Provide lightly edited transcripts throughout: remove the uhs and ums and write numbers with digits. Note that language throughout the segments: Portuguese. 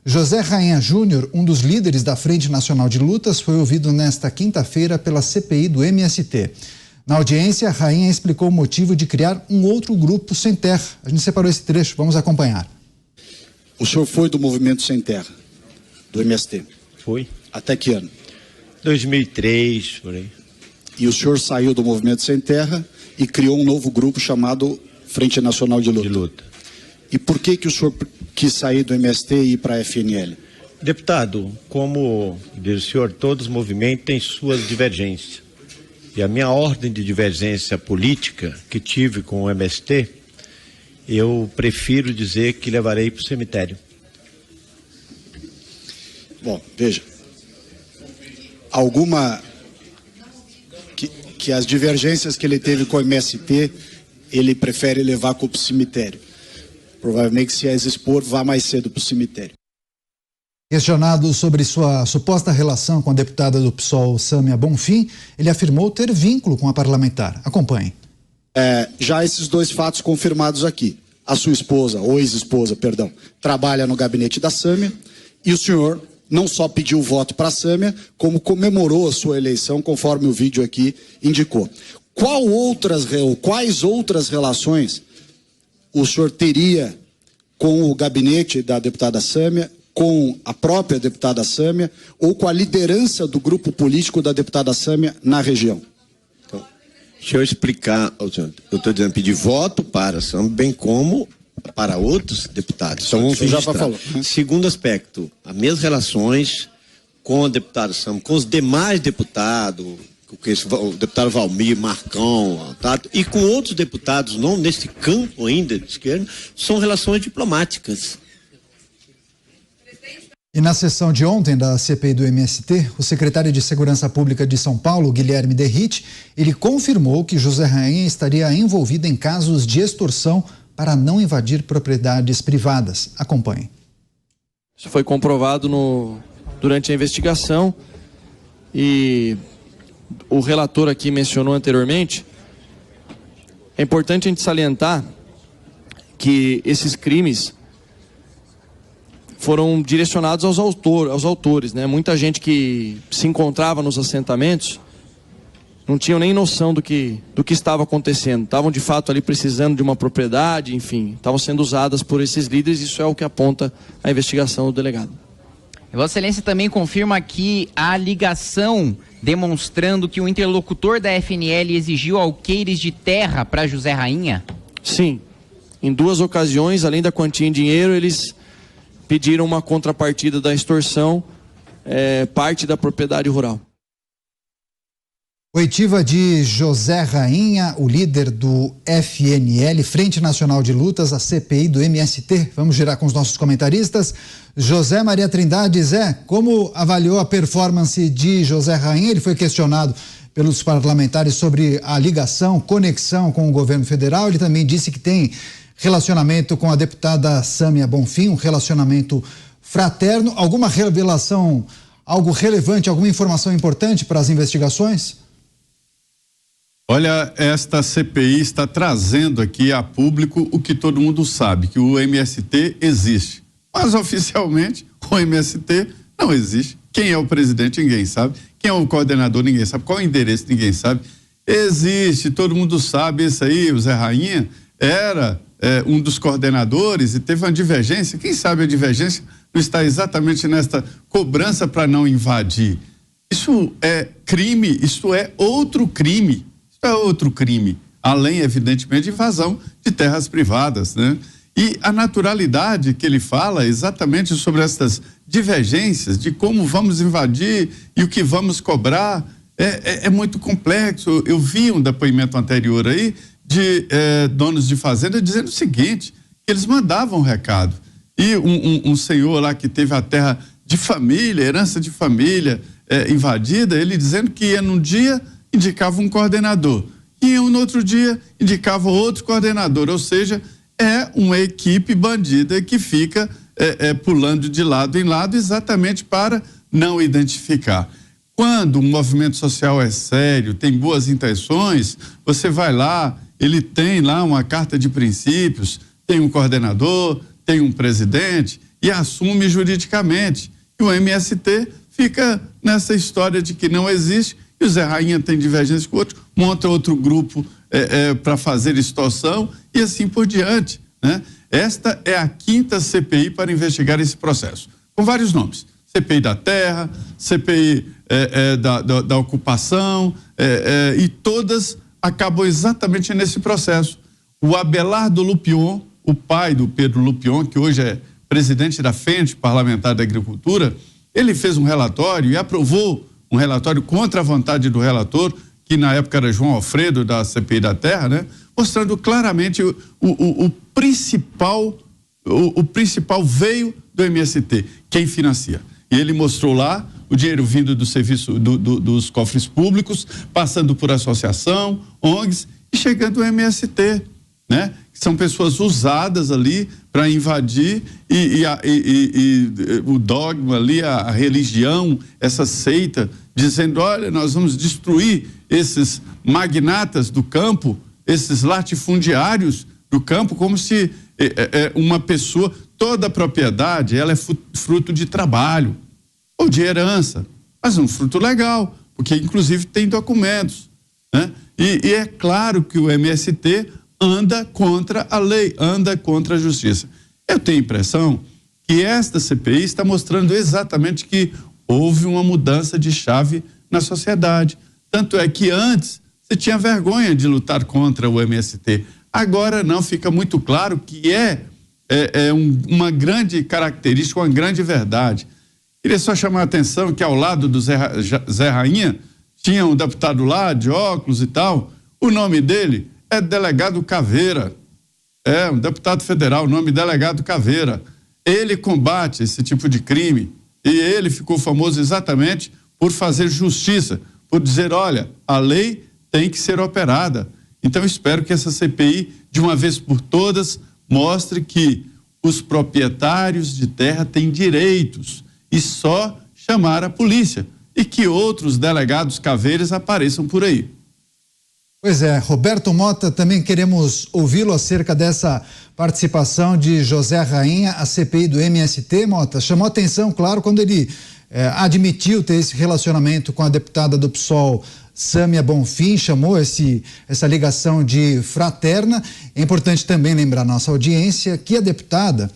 José Rainha Júnior, um dos líderes da Frente Nacional de Lutas, foi ouvido nesta quinta-feira pela CPI do MST. Na audiência, Rainha explicou o motivo de criar um outro grupo sem terra. A gente separou esse trecho, vamos acompanhar. O senhor foi do Movimento Sem Terra, do MST? Foi. Até que ano? 2003, por aí. E o senhor saiu do Movimento Sem Terra e criou um novo grupo chamado Frente Nacional de Luta. E por que o senhor quis sair do MST e ir para a FNL? Deputado, como diz o senhor, todos os movimentos têm suas divergências. E a minha ordem de divergência política que tive com o MST, eu prefiro dizer que levarei para o cemitério. Bom, veja. Alguma... Que as divergências que ele teve com o MST, ele prefere levar para o cemitério. Provavelmente, se as expor, vá mais cedo para o cemitério. Questionado sobre sua suposta relação com a deputada do PSOL, Sâmia Bonfim, ele afirmou ter vínculo com a parlamentar. Acompanhe. Já esses dois fatos confirmados aqui. A sua esposa, ou ex-esposa, perdão, trabalha no gabinete da Sâmia e o senhor não só pediu voto para a Sâmia, como comemorou a sua eleição, conforme o vídeo aqui indicou. Quais outras relações o senhor teria com o gabinete da deputada Sâmia, com a própria deputada Sâmia, ou com a liderança do grupo político da deputada Sâmia na região? Então, deixa eu explicar, eu estou dizendo pedir voto para a Sâmia, bem como para outros deputados. Então vamos registrar. Segundo aspecto, as minhas relações com a deputada Sâmia, com os demais deputados, o deputado Valmir, Marcão, e com outros deputados, não nesse campo ainda de esquerda, são relações diplomáticas. E na sessão de ontem da CPI do MST, o secretário de Segurança Pública de São Paulo, Guilherme Derrite, ele confirmou que José Rainha estaria envolvido em casos de extorsão para não invadir propriedades privadas. Acompanhe. Isso foi comprovado durante a investigação e o relator aqui mencionou anteriormente. É importante a gente salientar que esses crimes foram direcionados aos autores, né? Muita gente que se encontrava nos assentamentos não tinham nem noção do que estava acontecendo. Estavam de fato ali precisando de uma propriedade, enfim, estavam sendo usadas por esses líderes. Isso é o que aponta a investigação do delegado. Vossa Excelência também confirma que a ligação demonstrando que o interlocutor da FNL exigiu alqueires de terra para José Rainha? Sim. Em 2 ocasiões, além da quantia em dinheiro, eles pediram uma contrapartida da extorsão, parte da propriedade rural. Oitiva de José Rainha, o líder do FNL, Frente Nacional de Lutas, a CPI do MST. Vamos girar com os nossos comentaristas. José Maria Trindade, Zé, como avaliou a performance de José Rainha? Ele foi questionado pelos parlamentares sobre a ligação, conexão com o governo federal. Ele também disse que tem relacionamento com a deputada Sâmia Bonfim, um relacionamento fraterno. Alguma revelação, algo relevante, alguma informação importante para as investigações? Olha, esta CPI está trazendo aqui a público o que todo mundo sabe, que o MST existe. Mas oficialmente o MST não existe. Quem é o presidente, ninguém sabe. Quem é o coordenador, ninguém sabe. Qual é o endereço, ninguém sabe. Existe, todo mundo sabe isso aí. O Zé Rainha era um dos coordenadores e teve uma divergência. Quem sabe a divergência não está exatamente nesta cobrança para não invadir. Isso é crime, isso é outro crime. É outro crime, além, evidentemente, de invasão de terras privadas, né? E a naturalidade que ele fala exatamente sobre essas divergências de como vamos invadir e o que vamos cobrar é muito complexo. Eu vi um depoimento anterior aí de donos de fazenda dizendo o seguinte, que eles mandavam um recado. E um senhor lá que teve a terra de família, herança de família invadida, ele dizendo que ia num dia, indicava um coordenador, e no outro dia indicava outro coordenador, ou seja, é uma equipe bandida que fica pulando de lado em lado exatamente para não identificar. Quando um movimento social é sério, tem boas intenções, você vai lá, ele tem lá uma carta de princípios, tem um coordenador, tem um presidente, e assume juridicamente. E o MST fica nessa história de que não existe, e o Zé Rainha tem divergência com o outro, monta outro grupo para fazer extorsão e assim por diante, né? Esta é a 5ª CPI para investigar esse processo, com vários nomes: CPI da terra, CPI da ocupação, e todas acabam exatamente nesse processo. O Abelardo Lupion, o pai do Pedro Lupion, que hoje é presidente da Frente Parlamentar da Agricultura, ele fez um relatório e aprovou um relatório contra a vontade do relator, que na época era João Alfredo, da CPI da Terra, né? Mostrando claramente o principal veio do MST, quem financia. E ele mostrou lá o dinheiro vindo do serviço dos cofres públicos, passando por associação, ONGs e chegando ao MST, né? São pessoas usadas ali para invadir e o dogma ali, a religião, essa seita, dizendo: olha, nós vamos destruir esses magnatas do campo, esses latifundiários do campo, como se uma pessoa, toda a propriedade, ela é fruto de trabalho ou de herança, mas um fruto legal, porque inclusive tem documentos, né? E é claro que o MST anda contra a lei, anda contra a justiça. Eu tenho a impressão que esta CPI está mostrando exatamente que houve uma mudança de chave na sociedade. Tanto é que antes você tinha vergonha de lutar contra o MST. Agora não, fica muito claro que uma grande característica, uma grande verdade. Queria só chamar a atenção que ao lado do Zé Rainha tinha um deputado lá de óculos e tal. O nome dele é Delegado Caveira. É um deputado federal, o nome Delegado Caveira. Ele combate esse tipo de crime e ele ficou famoso exatamente por fazer justiça, por dizer: olha, a lei tem que ser operada. Então espero que essa CPI, de uma vez por todas, mostre que os proprietários de terra têm direitos e só chamar a polícia, e que outros delegados caveiras apareçam por aí. Pois é, Roberto Mota, também queremos ouvi-lo acerca dessa participação de José Rainha, a CPI do MST. Mota, chamou atenção, claro, quando ele admitiu ter esse relacionamento com a deputada do PSOL, Sâmia Bonfim, chamou essa ligação de fraterna. É importante também lembrar à nossa audiência que a deputada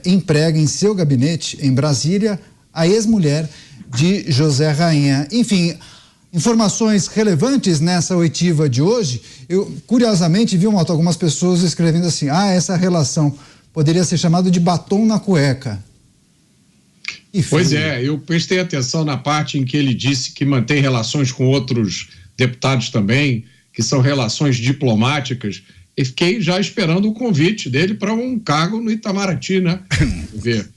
emprega em seu gabinete em Brasília a ex-mulher de José Rainha. Enfim, informações relevantes nessa oitiva de hoje. Eu, curiosamente, vi algumas pessoas escrevendo assim: essa relação poderia ser chamada de batom na cueca. Pois é, eu prestei atenção na parte em que ele disse que mantém relações com outros deputados também, que são relações diplomáticas, e fiquei já esperando o convite dele para um cargo no Itamaraty, né? Ver.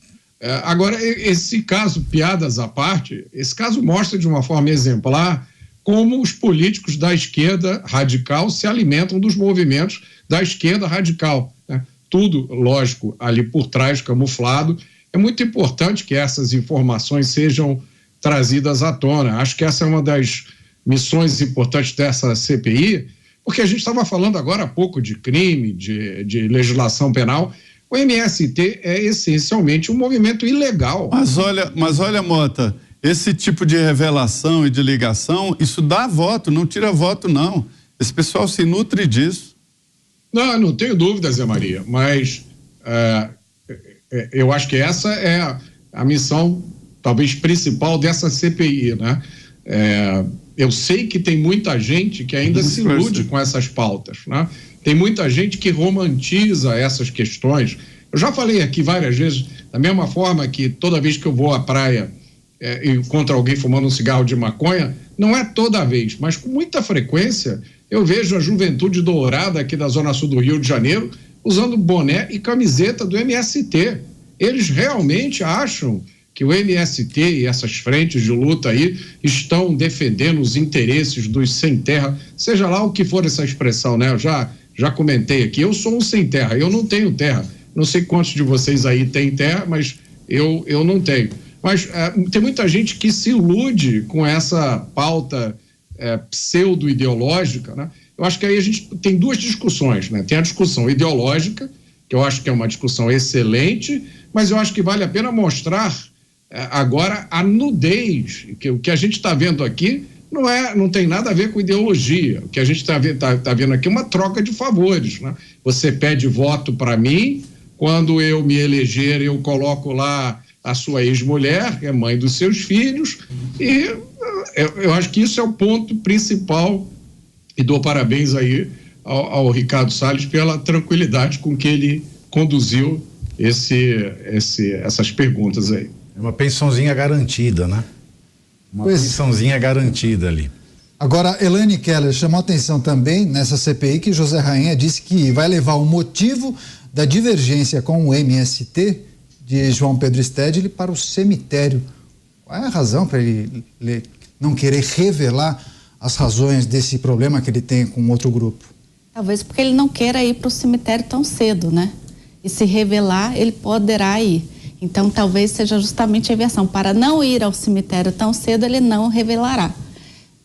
Agora, esse caso, piadas à parte, esse caso mostra de uma forma exemplar como os políticos da esquerda radical se alimentam dos movimentos da esquerda radical, né? Tudo, lógico, ali por trás, camuflado. É muito importante que essas informações sejam trazidas à tona. Acho que essa é uma das missões importantes dessa CPI, porque a gente estava falando agora há pouco de crime, de legislação penal. O MST é essencialmente um movimento ilegal. Mas olha, Mota, esse tipo de revelação e de ligação, isso dá voto, não tira voto, não. Esse pessoal se nutre disso. Não tenho dúvida, Zé Maria, mas eu acho que essa é a missão, talvez, principal dessa CPI, né? Eu sei que tem muita gente que ainda se ilude com essas pautas, né? Tem muita gente que romantiza essas questões. Eu já falei aqui várias vezes, da mesma forma que toda vez que eu vou à praia e encontro alguém fumando um cigarro de maconha, não é toda vez, mas com muita frequência, eu vejo a juventude dourada aqui da Zona Sul do Rio de Janeiro usando boné e camiseta do MST. Eles realmente acham que o MST e essas frentes de luta aí estão defendendo os interesses dos sem terra, seja lá o que for essa expressão, né? Eu já comentei aqui, eu sou um sem terra, eu não tenho terra. Não sei quantos de vocês aí têm terra, mas eu não tenho. Mas tem muita gente que se ilude com essa pauta pseudo-ideológica, né? Eu acho que aí a gente tem duas discussões, né? Tem a discussão ideológica, que eu acho que é uma discussão excelente, mas eu acho que vale a pena mostrar agora a nudez, que o que a gente está vendo aqui não tem nada a ver com ideologia. O que a gente está vendo aqui é uma troca de favores, né? Você pede voto para mim, quando eu me eleger, eu coloco lá a sua ex-mulher, que é mãe dos seus filhos, e eu acho que isso é o ponto principal, e dou parabéns aí ao Ricardo Salles pela tranquilidade com que ele conduziu essas perguntas aí. É uma pensãozinha garantida, né? Uma pensãozinha garantida ali. Agora, Elaine Keller chamou atenção também nessa CPI que José Rainha disse que vai levar o motivo da divergência com o MST de João Pedro Stedley para o cemitério. Qual é a razão para ele não querer revelar as razões desse problema que ele tem com outro grupo? Talvez porque ele não queira ir para o cemitério tão cedo, né? E se revelar, ele poderá ir. Então, talvez seja justamente a inversão. Para não ir ao cemitério tão cedo, ele não revelará.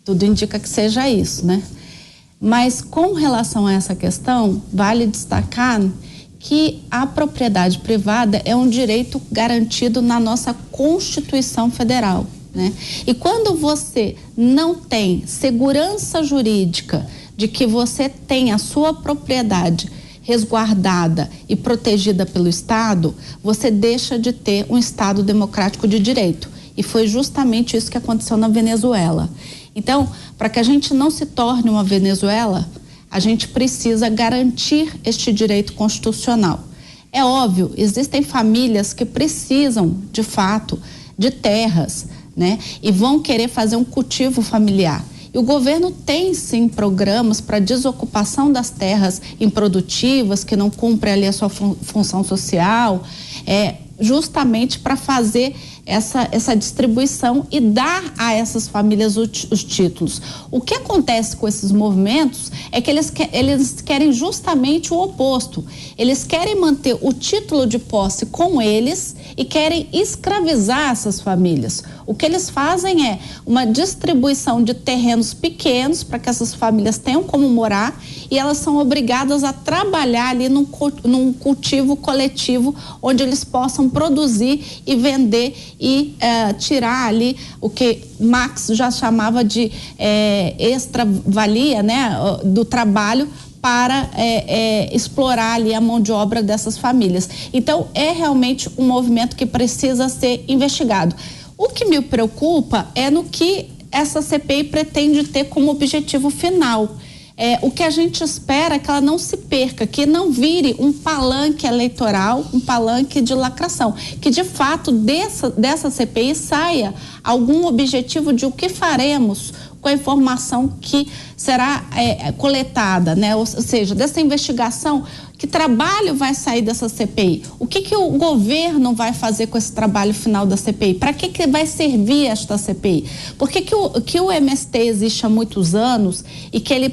Tudo indica que seja isso, né? Mas, com relação a essa questão, vale destacar que a propriedade privada é um direito garantido na nossa Constituição Federal, né? E quando você não tem segurança jurídica de que você tem a sua propriedade resguardada e protegida pelo Estado, você deixa de ter um Estado democrático de direito. E foi justamente isso que aconteceu na Venezuela. Então, para que a gente não se torne uma Venezuela, a gente precisa garantir este direito constitucional. É óbvio, existem famílias que precisam, de fato, de terras, né? E vão querer fazer um cultivo familiar. E o governo tem, sim, programas para desocupação das terras improdutivas, que não cumprem ali a sua função social, justamente para fazer essa distribuição e dar a essas famílias os títulos. O que acontece com esses movimentos é que eles querem justamente o oposto. Eles querem manter o título de posse com eles e querem escravizar essas famílias. O que eles fazem é uma distribuição de terrenos pequenos para que essas famílias tenham como morar, e elas são obrigadas a trabalhar ali num cultivo coletivo onde eles possam produzir e vender e tirar ali o que Marx já chamava de extra-valia, né, do trabalho, para explorar ali a mão de obra dessas famílias. Então, é realmente um movimento que precisa ser investigado. O que me preocupa é no que essa CPI pretende ter como objetivo final. O que a gente espera é que ela não se perca, que não vire um palanque eleitoral, um palanque de lacração, que de fato dessa CPI saia algum objetivo de o que faremos com a informação que será coletada, né? Ou seja, dessa investigação, que trabalho vai sair dessa CPI? O que o governo vai fazer com esse trabalho final da CPI? Para que vai servir esta CPI? Por que o MST existe há muitos anos e que ele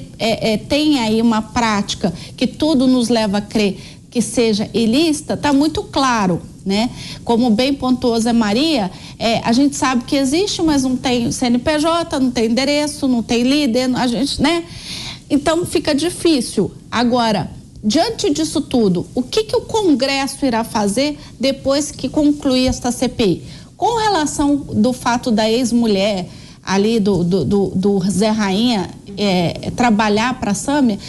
tem aí uma prática que tudo nos leva a crer que seja ilícita, está muito claro, né? Como bem pontuou Zé Maria, a gente sabe que existe, mas não tem CNPJ, não tem endereço, não tem líder, a gente, né? Então fica difícil. Agora, diante disso tudo, o que o Congresso irá fazer depois que concluir esta CPI? Com relação do fato da ex-mulher ali do Zé Rainha trabalhar para a Sâmia,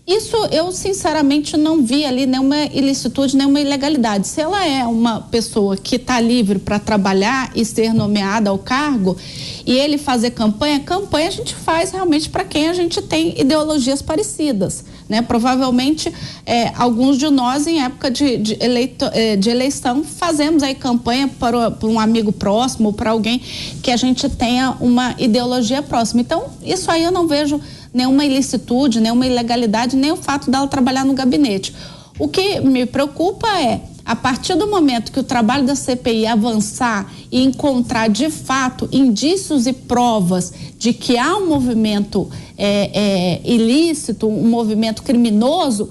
isso eu sinceramente não vi ali nenhuma ilicitude, nenhuma ilegalidade. Se ela é uma pessoa que está livre para trabalhar e ser nomeada ao cargo, e ele fazer campanha a gente faz realmente para quem a gente tem ideologias parecidas, né? Provavelmente alguns de nós em época de eleição fazemos aí campanha para um amigo próximo ou para alguém que a gente tenha uma ideologia próxima. Então isso aí eu não vejo nenhuma ilicitude, nenhuma ilegalidade, nem o fato dela trabalhar no gabinete. O que me preocupa é, a partir do momento que o trabalho da CPI avançar e encontrar de fato indícios e provas de que há um movimento ilícito, um movimento criminoso,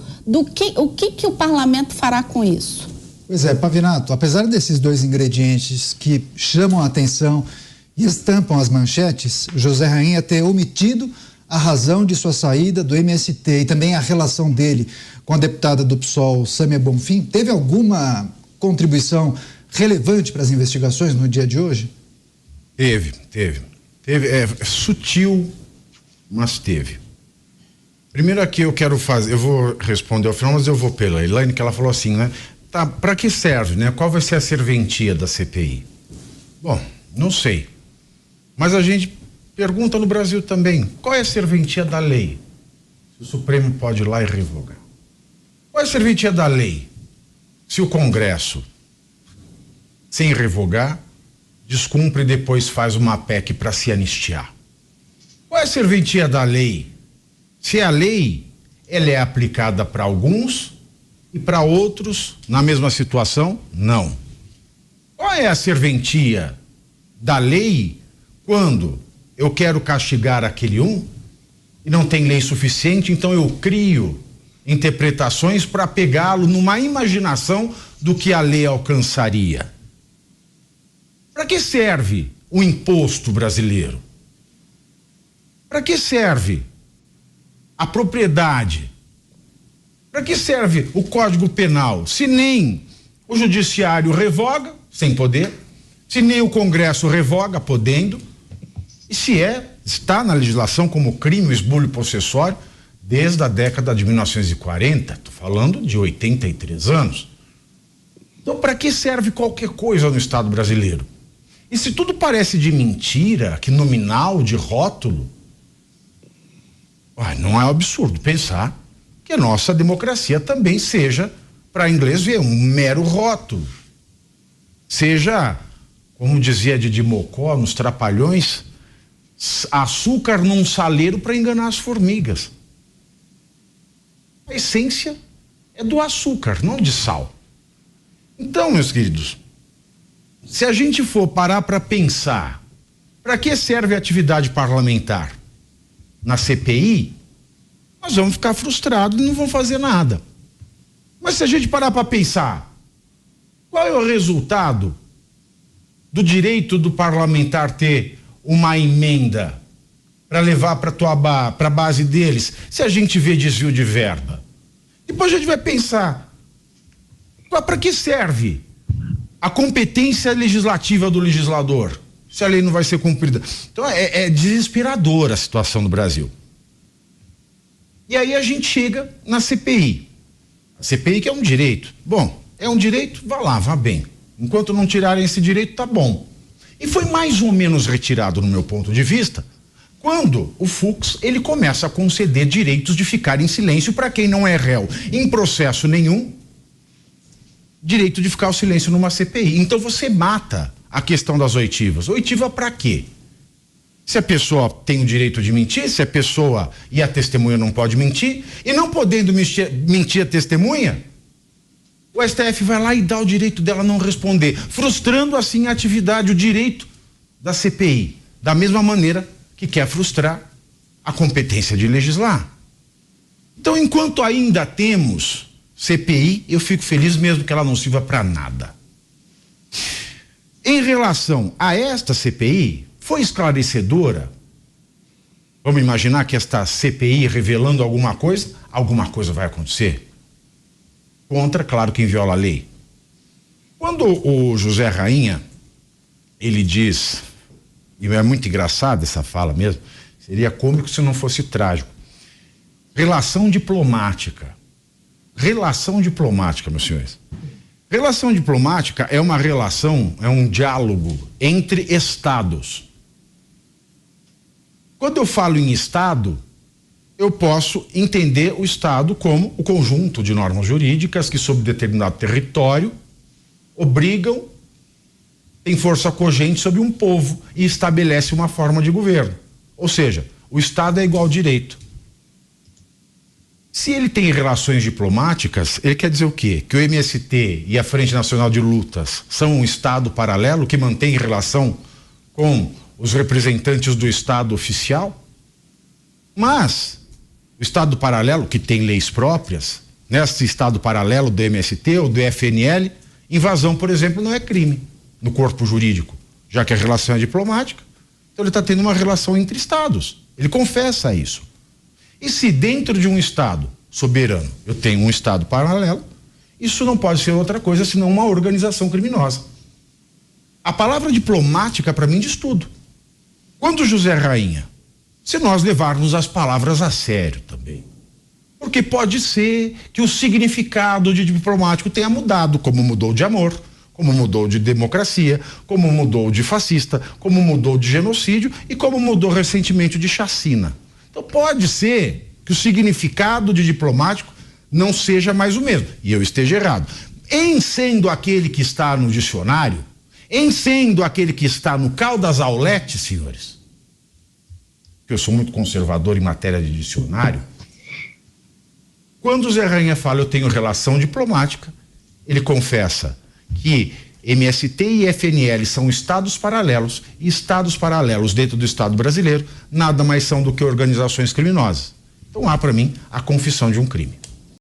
o que o parlamento fará com isso? Pois é, Pavinato, apesar desses dois ingredientes que chamam a atenção e estampam as manchetes, José Rainha ter omitido a razão de sua saída do MST e também a relação dele com a deputada do PSOL, Sâmia Bonfim, teve alguma contribuição relevante para as investigações no dia de hoje? Teve. É sutil, mas teve. Primeiro aqui eu vou responder ao final, mas eu vou pela Elaine, que ela falou assim, né? Tá, para que serve, né? Qual vai ser a serventia da CPI? Bom, não sei. Mas a gente pergunta no Brasil também, qual é a serventia da lei? Se o Supremo pode ir lá e revogar. Qual é a serventia da lei? Se o Congresso, sem revogar, descumpre e depois faz uma PEC para se anistiar. Qual é a serventia da lei? Se a lei, ela é aplicada para alguns e para outros, na mesma situação, não. Qual é a serventia da lei quando eu quero castigar aquele um e não tem lei suficiente, então eu crio interpretações para pegá-lo numa imaginação do que a lei alcançaria? Para que serve o imposto brasileiro? Para que serve a propriedade? Para que serve o Código Penal? Se nem o Judiciário revoga, sem poder, se nem o Congresso revoga, podendo, e se está na legislação como crime o esbulho possessório desde a década de 1940, estou falando de 83 anos. Então, para que serve qualquer coisa no Estado brasileiro? E se tudo parece de mentira, que nominal, de rótulo, não é um absurdo pensar que a nossa democracia também seja, para inglês ver, um mero rótulo. Seja, como dizia Didi Mocó nos Trapalhões, açúcar num saleiro para enganar as formigas. A essência é do açúcar, não de sal. Então, meus queridos, se a gente for parar para pensar, para que serve a atividade parlamentar na CPI, nós vamos ficar frustrados e não vamos fazer nada. Mas se a gente parar para pensar, qual é o resultado do direito do parlamentar ter uma emenda para levar para a base deles, se a gente vê desvio de verba? Depois a gente vai pensar, para que serve a competência legislativa do legislador, se a lei não vai ser cumprida? Então é desesperadora a situação no Brasil. E aí a gente chega na CPI. A CPI que é um direito. Bom, é um direito, vá lá, vá bem. Enquanto não tirarem esse direito, tá bom. E foi mais ou menos retirado, no meu ponto de vista, quando o Fux, ele começa a conceder direitos de ficar em silêncio para quem não é réu em processo nenhum, direito de ficar em silêncio numa CPI. Então você mata a questão das oitivas. Oitiva para quê? Se a pessoa tem o direito de mentir, se a pessoa e a testemunha não pode mentir, e não podendo mentir a testemunha, o STF vai lá e dá o direito dela não responder, frustrando assim a atividade, o direito da CPI, da mesma maneira que quer frustrar a competência de legislar. Então, enquanto ainda temos CPI, eu fico feliz mesmo que ela não sirva para nada. Em relação a esta CPI, foi esclarecedora? Vamos imaginar que esta CPI revelando alguma coisa vai acontecer. Contra, claro, quem viola a lei. Quando o José Rainha, ele diz, e é muito engraçada essa fala mesmo, seria cômico se não fosse trágico. Relação diplomática. Relação diplomática, meus senhores. Relação diplomática é uma relação, é um diálogo entre estados. Quando eu falo em estado, eu posso entender o estado como o conjunto de normas jurídicas que, sob determinado território, obrigam, tem força cogente sobre um povo e estabelece uma forma de governo. Ou seja, o estado é igual ao direito. Se ele tem relações diplomáticas, ele quer dizer o quê? Que o MST e a Frente Nacional de Lutas são um estado paralelo que mantém relação com os representantes do estado oficial? Mas o estado paralelo, que tem leis próprias, nesse estado paralelo do MST ou do FNL, invasão, por exemplo, não é crime no corpo jurídico, já que a relação é diplomática. Então ele está tendo uma relação entre estados. Ele confessa isso. E se dentro de um Estado soberano eu tenho um Estado paralelo, isso não pode ser outra coisa senão uma organização criminosa. A palavra diplomática para mim diz tudo. Quando José Rainha, se nós levarmos as palavras a sério também, porque pode ser que o significado de diplomático tenha mudado, como mudou de amor, como mudou de democracia, como mudou de fascista, como mudou de genocídio e como mudou recentemente de chacina. Então pode ser que o significado de diplomático não seja mais o mesmo, e eu esteja errado. Em sendo aquele que está no dicionário, em sendo aquele que está no Caldas Aulete, senhores, que eu sou muito conservador em matéria de dicionário, quando o Zé Rainha fala eu tenho relação diplomática, ele confessa que MST e FNL são estados paralelos, e estados paralelos dentro do Estado brasileiro nada mais são do que organizações criminosas. Então há para mim a confissão de um crime.